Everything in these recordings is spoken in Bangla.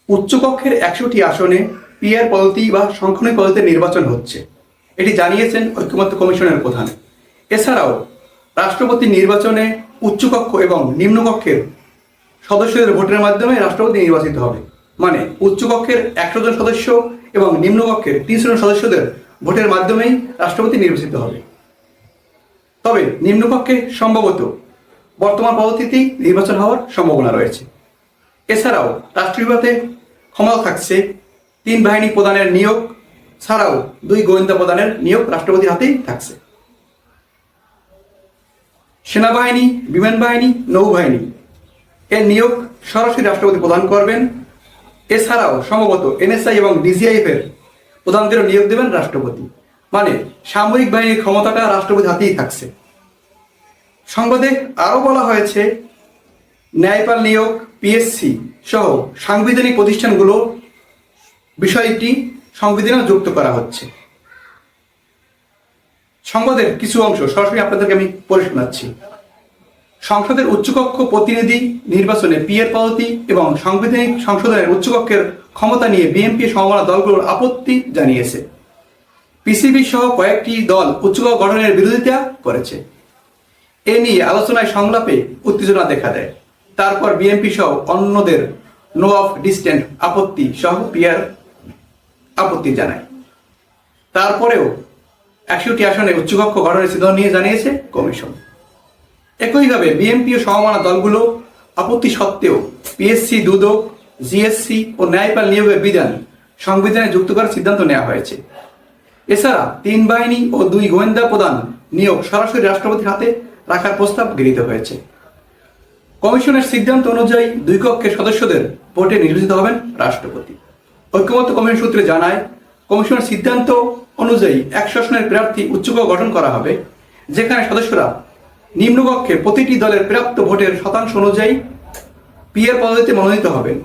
উচ্চকক্ষের ১০০টি আসনে পিআর পদ্ধতি বা সংখ্যানুপাতিক পদ্ধতিতে নির্বাচন হচ্ছে, এটি জানিয়েছেন ঐকমত্য কমিশনের প্রধান। এছাড়াও রাষ্ট্রপতি নির্বাচনে উচ্চকক্ষ এবং নিম্নকক্ষের সদস্যদের ভোটের মাধ্যমে রাষ্ট্রপতি নির্বাচিত হবে। মানে উচ্চকক্ষের ১০০ জন সদস্য এবং নিম্নকক্ষের ৩০০ জন সদস্যদের ভোটের মাধ্যমেই রাষ্ট্রপতি নির্বাচিত হবে। তবে নিম্নকক্ষে সম্ভবত বর্তমান পদ্ধতিতেই নির্বাচন হওয়ার সম্ভাবনা রয়েছে। এছাড়াও রাষ্ট্রীয়ভাবে ক্ষমতা থাকছে ৩ বাহিনী প্রধানের নিয়োগ ছাড়াও ২ গোয়েন্দা প্রধানের নিয়োগ রাষ্ট্রপতির হাতেই থাকছে। সেনাবাহিনী, বিমান বাহিনী, নৌবাহিনী এর নিয়োগ সরাসরি রাষ্ট্রপতি প্রদান করবেন। এছাড়াও সম্ভবত এনএসআই এবং ডিজিআইএফ এর প্রধানদেরও নিয়োগ দেবেন রাষ্ট্রপতি। মানে সামরিক বাহিনীর ক্ষমতাটা রাষ্ট্রপতির হাতেই থাকছে। সংবাদে আরও বলা হয়েছে, ন্যায়পাল নিয়োগ, পিএসসি সহ সাংবিধানিক প্রতিষ্ঠানগুলো বিষয়টি সংবিধানেও যুক্ত করা হচ্ছে। সংবাদের কিছু অংশ সরাসরি আপনাদেরকে আমি পড়ে শোনাচ্ছি। সংসদের উচ্চকক্ষ প্রতিনিধি নির্বাচনে পিআর পদ্ধতি এবং সাংবিধানিক সংশোধনের উচ্চকক্ষের ক্ষমতা নিয়ে বিএনপি সমমনা দলগুলোর আপত্তি জানিয়েছে। পিসিবি সহ কয়েকটি দল উচ্চকক্ষ গঠনের বিরোধিতা করেছে। এ নিয়ে আলোচনায় সংলাপে উত্তেজনা দেখা দেয়। তারপর বিএনপি সহ অন্যদের নো অফ ডিসেন্ট আপত্তি সহ পিআর আপত্তি জানায়। তারপরেও ১০০টি আসনে উচ্চকক্ষ গঠনের সিদ্ধান্ত নিয়ে জানিয়েছে কমিশন। একইভাবে বিএনপি ও সমমনা দলগুলো আপত্তি সত্ত্বেও পিএসসি, দুদক, জিএসসি ও ন্যায়পাল নিয়োগের বিধান সংবিধানে যুক্ত করার সিদ্ধান্ত নেওয়া হয়েছে। এছাড়া ৩ বাহিনী ও ২ গোয়েন্দা প্রধান নিয়োগ সরাসরি রাষ্ট্রপতির হাতে রাখার প্রস্তাব গৃহীত হয়েছে। কমিশনের সিদ্ধান্ত অনুযায়ী ২ কক্ষের সদস্যদের ভোটে নির্বাচিত হবেন রাষ্ট্রপতি। ঐকমত্য কমিশন সূত্রে জানায়, কমিশনের সিদ্ধান্ত অনুযায়ী ১০০ আসনের প্রার্থী উচ্চকক্ষ গঠন করা হবে, যেখানে সদস্যরা নিম্নকক্ষে প্রতিটি দলের প্রাপ্ত ভোটের শতাংশ অনুযায়ী পিআর পদ্ধতিতে মনোনীত হবেন।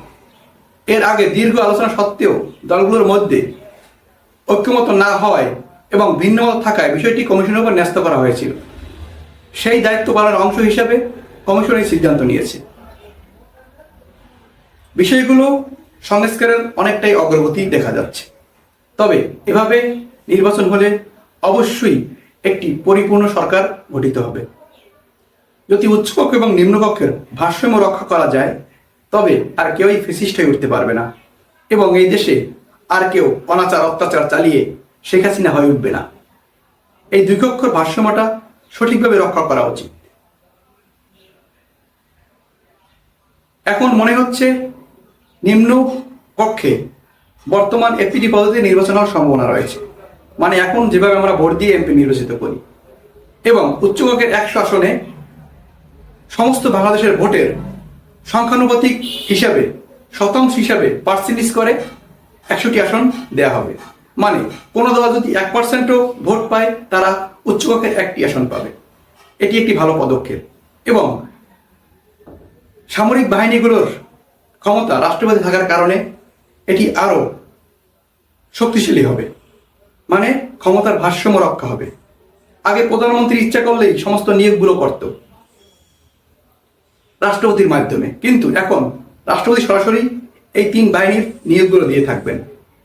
এর আগে দীর্ঘ আলোচনা সত্ত্বেও দলগুলোর মধ্যে ঐক্যমত না হওয়ায় এবং ভিন্নমত থাকায় বিষয়টি কমিশনের উপর ন্যস্ত করা হয়েছিল। সেই দায়িত্ব পালনের অংশ হিসাবে কমিশন এই সিদ্ধান্ত নিয়েছে। বিষয়গুলো সংস্কারের অনেকটাই অগ্রগতি দেখা যাচ্ছে। তবে এভাবে নির্বাচন হলে অবশ্যই একটি পরিপূর্ণ সরকার গঠিত হবে। যদি উচ্চকক্ষ এবং নিম্নকক্ষের ভারসাম্য রক্ষা করা যায়, তবে আর কেউই ফ্যাসিস্ট হয়ে উঠতে পারবে না এবং এই দেশে আর কেউ অনাচার অত্যাচার চালিয়ে শেখ হাসিনা হয়ে উঠবে না। এই ২ কক্ষের ভারসাম্যটা সঠিকভাবে রক্ষা করা উচিত। এখন মনে হচ্ছে নিম্ন কক্ষে বর্তমান এপিটি পদ্ধতিতে নির্বাচন হওয়ার সম্ভাবনা রয়েছে। মানে এখন যেভাবে আমরা ভোট দিয়ে এমপি নির্বাচিত করি, এবং উচ্চকক্ষের ১০০ আসনে সমস্ত বাংলাদেশের ভোটের সংখ্যানুপাতিক হিসাবে শতাংশ হিসাবে পার্সেন্টেজ করে ১০০টি আসন দেয়া হবে। মানে কোনো দল যদি ১%ও ভোট পায়, তারা উচ্চকক্ষের ১টি আসন পাবে। এটি একটি ভালো পদক্ষেপ এবং সামরিক বাহিনীগুলোর ক্ষমতা রাষ্ট্রপতি থাকার কারণে এটি আরও শক্তিশালী হবে। মানে ক্ষমতার ভারসাম্য রক্ষা হবে। আগে প্রধানমন্ত্রী ইচ্ছা করলেই সমস্ত নিয়োগগুলো করত রাষ্ট্রপতির মাধ্যমে, কিন্তু এখন রাষ্ট্রপতি সরাসরি এই ৩ বাহিনীর নিয়োগগুলো দিয়ে থাকবেন।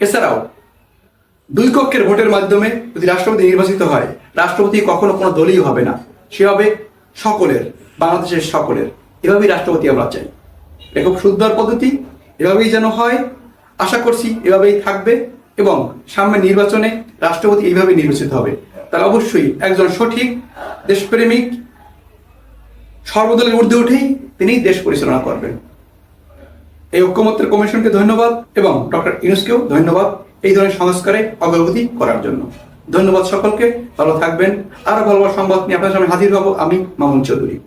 এছাড়াও ২ কক্ষের ভোটের মাধ্যমে যদি রাষ্ট্রপতি নির্বাচিত হয়, রাষ্ট্রপতি কখনো কোনো দলীয় হবে না, সে হবে সকলের, বাংলাদেশের সকলের। এভাবেই রাষ্ট্রপতি আমরা চাই। এটা খুব সুন্দর পদ্ধতি, এভাবেই যেন হয়। আশা করছি এভাবেই থাকবে এবং সামনে নির্বাচনে রাষ্ট্রপতি এইভাবেই নির্বাচিত হবে। তাহলে অবশ্যই একজন সঠিক দেশপ্রেমিক, সর্বদলের ঊর্ধ্বে উঠেই তিনি দেশ পরিচালনা করবেন। এই ঐকমত্যের কমিশনকে ধন্যবাদ এবং ডক্টর ইউনূসকেও ধন্যবাদ এই ধরনের সংস্কারে অগ্রগতি করার জন্য। ধন্যবাদ সকলকে, ভালো থাকবেন। আরো ভালো সংবাদ নিয়ে আপনার সামনে হাজির হব আমি, মামুন চৌধুরী।